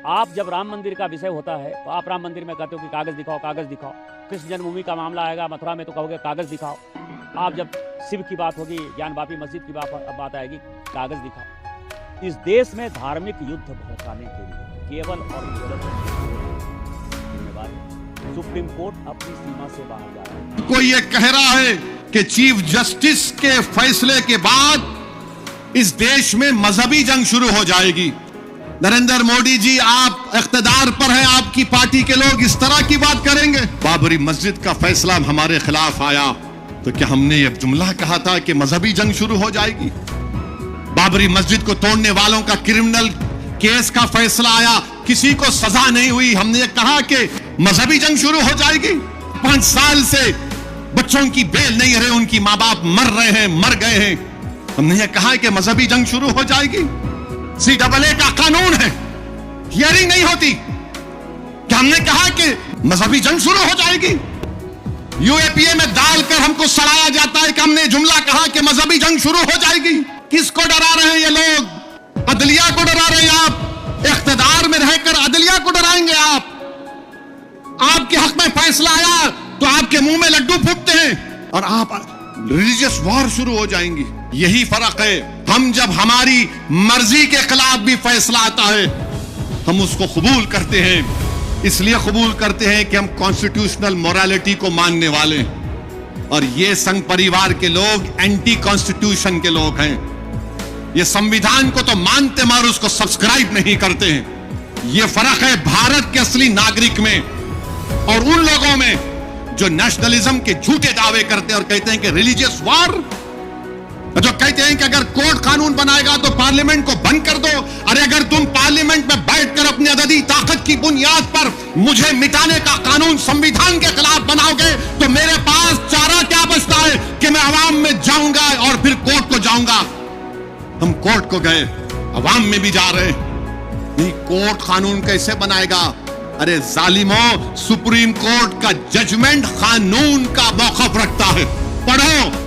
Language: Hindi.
आप जब राम मंदिर का विषय होता है तो आप राम मंदिर में कहते हो कि कागज दिखाओ, कागज दिखाओ। कृष्ण जन्मभूमि का मामला आएगा मथुरा में तो कहोगे कागज दिखाओ। आप जब शिव की बात होगी, ज्ञान वापी मस्जिद की बात आएगी, कागज दिखाओ। इस देश में धार्मिक युद्ध भड़काने के लिए केवल और केवल सुप्रीम कोर्ट अपनी सीमा से बाहर जा रहा है। कोई ये कह रहा है कि चीफ जस्टिस के फैसले के बाद इस देश में मजहबी जंग शुरू हो जाएगी। नरेंद्र मोदी जी, आप इख्तिदार पर हैं, आपकी पार्टी के लोग इस तरह की बात करेंगे। बाबरी मस्जिद का फैसला हमारे खिलाफ आया तो क्या हमने ये जुमला कहा था कि मजहबी जंग शुरू हो जाएगी? बाबरी मस्जिद को तोड़ने वालों का क्रिमिनल केस का फैसला आया, किसी को सजा नहीं हुई, हमने ये कहा कि मजहबी जंग शुरू हो जाएगी? 5 साल से बच्चों की बेल नहीं रहे, उनकी माँ बाप मर रहे हैं, मर गए हैं, हमने ये कहा कि मजहबी जंग शुरू हो जाएगी? CAA का कानून है, हियरिंग नहीं होती, क्या हमने कहा कि मजहबी जंग शुरू हो जाएगी? UAPA में डालकर हमको सड़ाया जाता है कि हमने जुमला कहा कि मजहबी जंग शुरू हो जाएगी। किसको डरा रहे हैं ये लोग? अदलिया को डरा रहे हैं आप। इख्तिदार में रहकर अदलिया को डराएंगे आप? आपके हक में फैसला आया तो आपके मुंह में लड्डू फूटते हैं और आप रिलीजियस वॉर शुरू हो जाएंगी। यही फर्क है। हम जब हमारी मर्जी के खिलाफ भी फैसला आता है हम उसको कबूल करते हैं। इसलिए कबूल करते हैं कि हम कॉन्स्टिट्यूशनल मोरालिटी को मानने वाले हैं और ये संघ परिवार के लोग एंटी कॉन्स्टिट्यूशन के लोग हैं। ये संविधान को तो मानते मगर उसको सब्सक्राइब नहीं करते हैं। ये फर्क है भारत के असली नागरिक में और उन लोगों में जो नेशनलिज्म के झूठे दावे करते हैं और कहते हैं कि रिलीजियस वॉर, जो कहते हैं कि अगर कोर्ट कानून बनाएगा तो पार्लियामेंट को बंद कर दो। अरे अगर तुम पार्लियामेंट में बैठकर अपनी अददी ताकत की बुनियाद पर मुझे मिटाने का कानून संविधान के खिलाफ बनाओगे तो मेरे पास चारा क्या बचता है कि मैं अवाम में जाऊंगा और फिर कोर्ट को जाऊंगा। हम कोर्ट को गए, अवाम में भी जा रहे हैं। नहीं, कोर्ट कानून कैसे बनाएगा? अरे जालिमों, सुप्रीम कोर्ट का जजमेंट कानून का मौक़िफ़ रखता है। पढ़ो,